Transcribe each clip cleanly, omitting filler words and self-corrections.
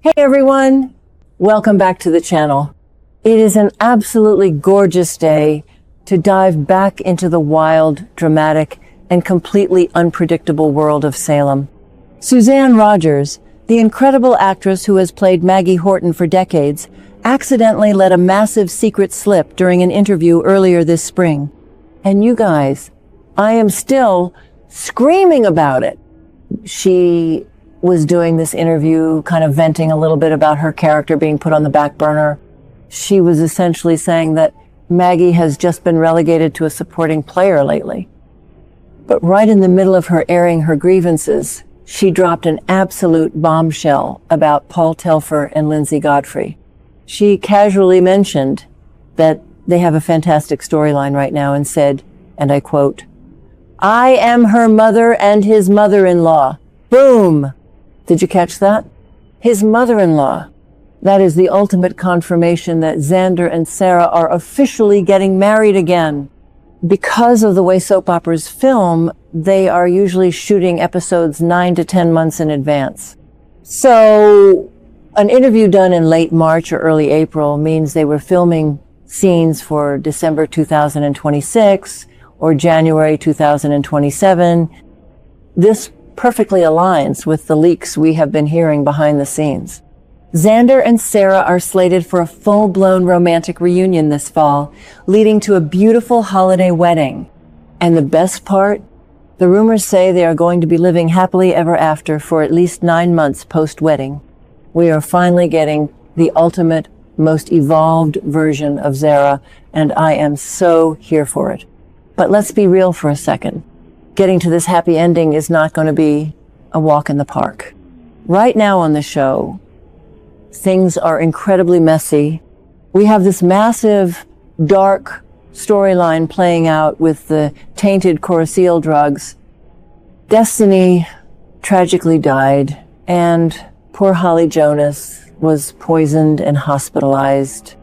Hey everyone, welcome back to the channel. It is an absolutely gorgeous day to dive back into the wild, dramatic, and completely unpredictable world of Salem. Suzanne Rogers, the incredible actress who has played Maggie Horton for decades, accidentally let a massive secret slip during an interview earlier this spring. And you guys, I am still screaming about it. She was doing this interview, kind of venting a little bit about her character being put on the back burner. She was essentially saying that Maggie has just been relegated to a supporting player lately. But right in the middle of her airing her grievances, she dropped an absolute bombshell about Paul Telfer and Lindsay Godfrey. She casually mentioned that they have a fantastic storyline right now and said, and I quote, "I am her mother and his mother-in-law." Boom! Did you catch that? His mother-in-law. That is the ultimate confirmation that Xander and Sarah are officially getting married again. Because of the way soap operas film, they are usually shooting episodes 9 to 10 months in advance. So an interview done in late March or early April means they were filming scenes for December 2026 or January 2027. This perfectly aligns with the leaks we have been hearing behind the scenes. Xander and Sarah are slated for a full-blown romantic reunion this fall, leading to a beautiful holiday wedding. And the best part? The rumors say they are going to be living happily ever after for at least 9 months post-wedding. We are finally getting the ultimate, most evolved version of Xara, and I am so here for it. But let's be real for a second. Getting to this happy ending is not going to be a walk in the park. Right now on the show, things are incredibly messy. We have this massive, dark storyline playing out with the tainted Coriseal drugs. Destiny tragically died, and poor Holly Jonas was poisoned and hospitalized.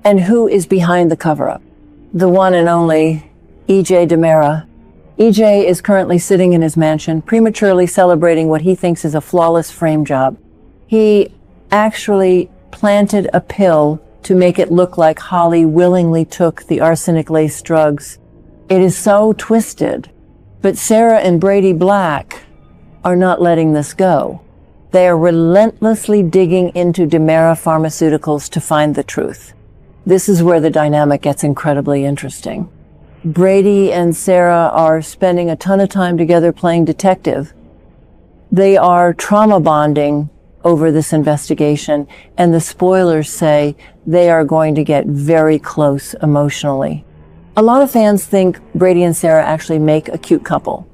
And who is behind the cover-up? The one and only EJ DiMera. EJ is currently sitting in his mansion, prematurely celebrating what he thinks is a flawless frame job. He actually planted a pill to make it look like Holly willingly took the arsenic-laced drugs. It is so twisted. But Sarah and Brady Black are not letting this go. They are relentlessly digging into DiMera Pharmaceuticals to find the truth. This is where the dynamic gets incredibly interesting. Brady and Sarah are spending a ton of time together playing detective. They are trauma bonding over this investigation, and the spoilers say they are going to get very close emotionally. A lot of fans think Brady and Sarah actually make a cute couple,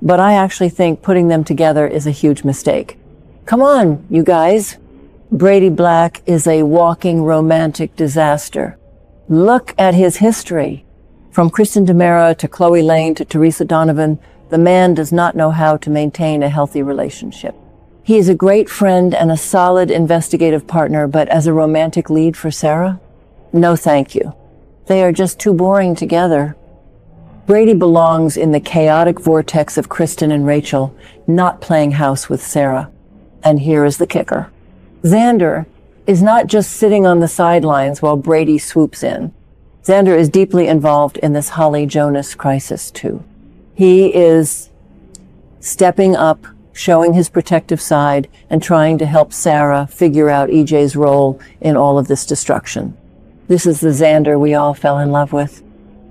but I actually think putting them together is a huge mistake. Come on, you guys. Brady Black is a walking romantic disaster. Look at his history. From Kristen DiMera to Chloe Lane to Teresa Donovan, the man does not know how to maintain a healthy relationship. He is a great friend and a solid investigative partner, but as a romantic lead for Sarah? No thank you. They are just too boring together. Brady belongs in the chaotic vortex of Kristen and Rachel, not playing house with Sarah. And here is the kicker. Xander is not just sitting on the sidelines while Brady swoops in. Xander is deeply involved in this Holly Jonas crisis too. He is stepping up, showing his protective side, and trying to help Sarah figure out EJ's role in all of this destruction. This is the Xander we all fell in love with.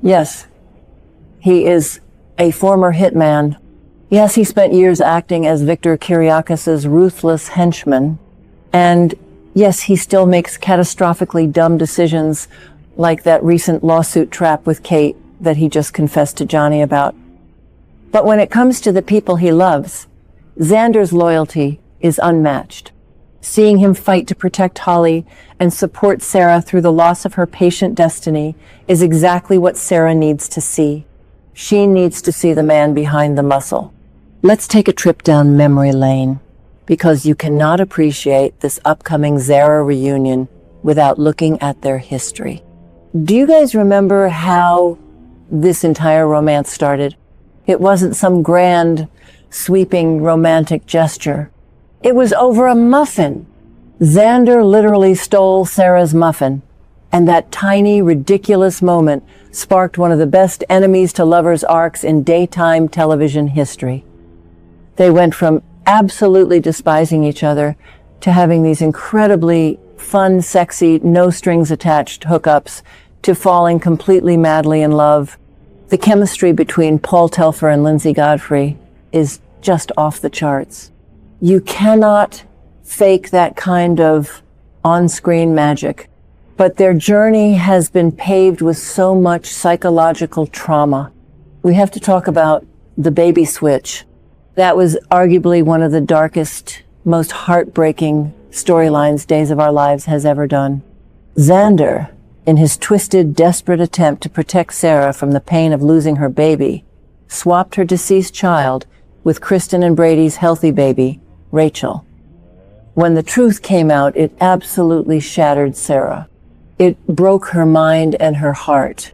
Yes, he is a former hitman. Yes, he spent years acting as Victor Kiriakis's ruthless henchman. And yes, he still makes catastrophically dumb decisions like that recent lawsuit trap with Kate that he just confessed to Johnny about. But when it comes to the people he loves, Xander's loyalty is unmatched. Seeing him fight to protect Holly and support Sarah through the loss of her patient Destiny is exactly what Sarah needs to see. She needs to see the man behind the muscle. Let's take a trip down memory lane, because you cannot appreciate this upcoming Xara reunion without looking at their history. Do you guys remember how this entire romance started? It wasn't some grand, sweeping romantic gesture. It was over a muffin. Xander literally stole Sarah's muffin, and that tiny, ridiculous moment sparked one of the best enemies to lovers arcs in daytime television history. They went from absolutely despising each other to having these incredibly fun, sexy, no strings attached hookups to falling completely madly in love. The chemistry between Paul Telfer and Lindsay Godfrey is just off the charts. You cannot fake that kind of on-screen magic. But their journey has been paved with so much psychological trauma. We have to talk about the baby switch. That was arguably one of the darkest, most heartbreaking storylines Days of Our Lives has ever done. Xander, in his twisted, desperate attempt to protect Sarah from the pain of losing her baby, swapped her deceased child with Kristen and Brady's healthy baby, Rachel. When the truth came out, it absolutely shattered Sarah. It broke her mind and her heart.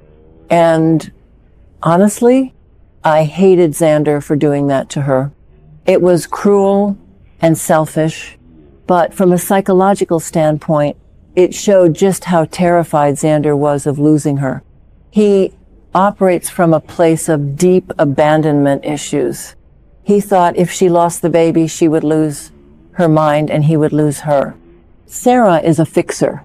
And honestly, I hated Xander for doing that to her. It was cruel and selfish, but from a psychological standpoint, it showed just how terrified Xander was of losing her. He operates from a place of deep abandonment issues. He thought if she lost the baby, she would lose her mind and he would lose her. Sarah is a fixer.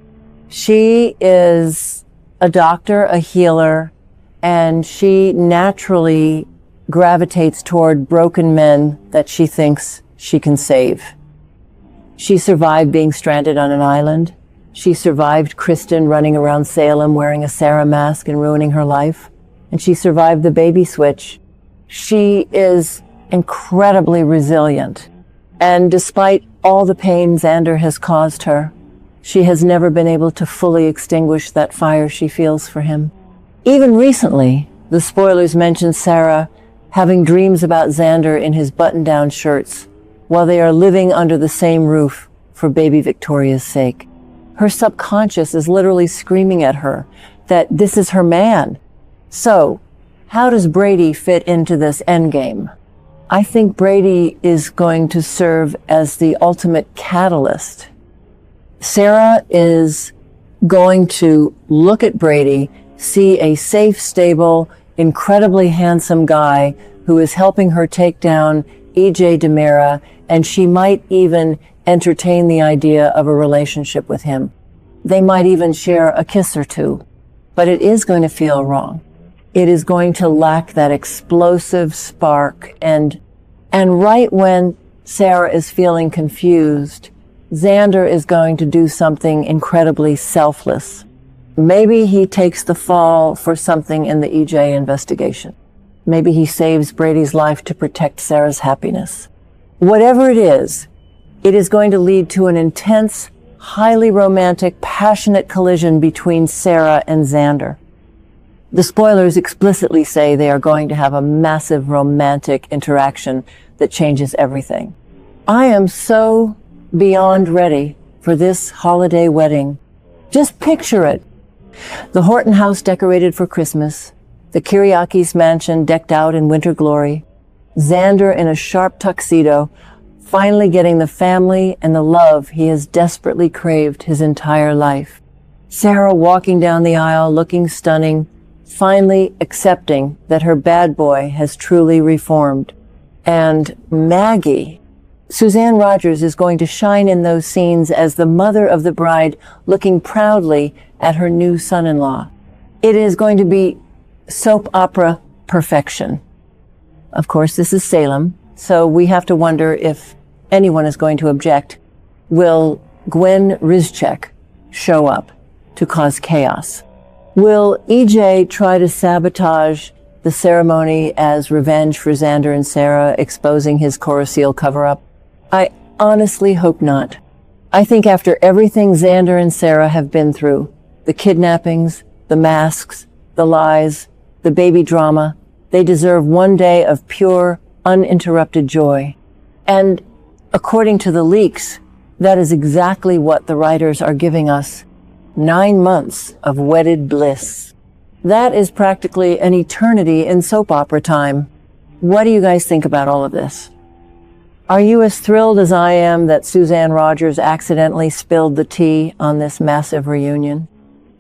She is a doctor, a healer, and she naturally gravitates toward broken men that she thinks she can save. She survived being stranded on an island. She survived Kristen running around Salem wearing a Sarah mask and ruining her life. And she survived the baby switch. She is incredibly resilient. And despite all the pain Xander has caused her, she has never been able to fully extinguish that fire she feels for him. Even recently, the spoilers mention Sarah having dreams about Xander in his button-down shirts while they are living under the same roof for baby Victoria's sake. Her subconscious is literally screaming at her that this is her man. So, how does Brady fit into this endgame? I think Brady is going to serve as the ultimate catalyst. Sarah is going to look at Brady, see a safe, stable, incredibly handsome guy who is helping her take down EJ DiMera, and she might even entertain the idea of a relationship with him. They might even share a kiss or two, but it is going to feel wrong. It is going to lack that explosive spark, and right when Sarah is feeling confused, Xander is going to do something incredibly selfless. Maybe he takes the fall for something in the EJ investigation. Maybe he saves Brady's life to protect Sarah's happiness. Whatever it is going to lead to an intense, highly romantic, passionate collision between Sarah and Xander. The spoilers explicitly say they are going to have a massive romantic interaction that changes everything. I am so beyond ready for this holiday wedding. Just picture it. The Horton house decorated for Christmas, the Kiriakis mansion decked out in winter glory, Xander in a sharp tuxedo, finally getting the family and the love he has desperately craved his entire life. Sarah walking down the aisle looking stunning, finally accepting that her bad boy has truly reformed. And Maggie, Suzanne Rogers, is going to shine in those scenes as the mother of the bride looking proudly at her new son-in-law. It is going to be soap opera perfection. Of course, this is Salem, so we have to wonder if anyone is going to object. Will Gwen Rizchek show up to cause chaos? Will EJ try to sabotage the ceremony as revenge for Xander and Sarah exposing his Coriseal cover-up? I honestly hope not. I think after everything Xander and Sarah have been through, the kidnappings, the masks, the lies, the baby drama, they deserve one day of pure, uninterrupted joy. And according to the leaks, that is exactly what the writers are giving us. 9 months of wedded bliss. That is practically an eternity in soap opera time. What do you guys think about all of this? Are you as thrilled as I am that Suzanne Rogers accidentally spilled the tea on this massive reunion?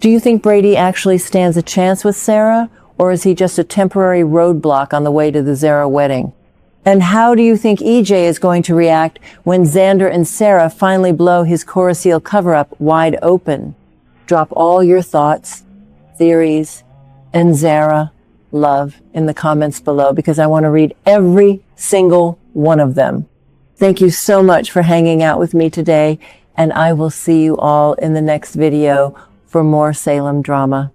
Do you think Brady actually stands a chance with Sarah, or is he just a temporary roadblock on the way to the Xara wedding? And how do you think EJ is going to react when Xander and Sarah finally blow his Coriseal cover-up wide open? Drop all your thoughts, theories, and Xara love in the comments below, because I want to read every single one of them. Thank you so much for hanging out with me today, and I will see you all in the next video for more Salem drama.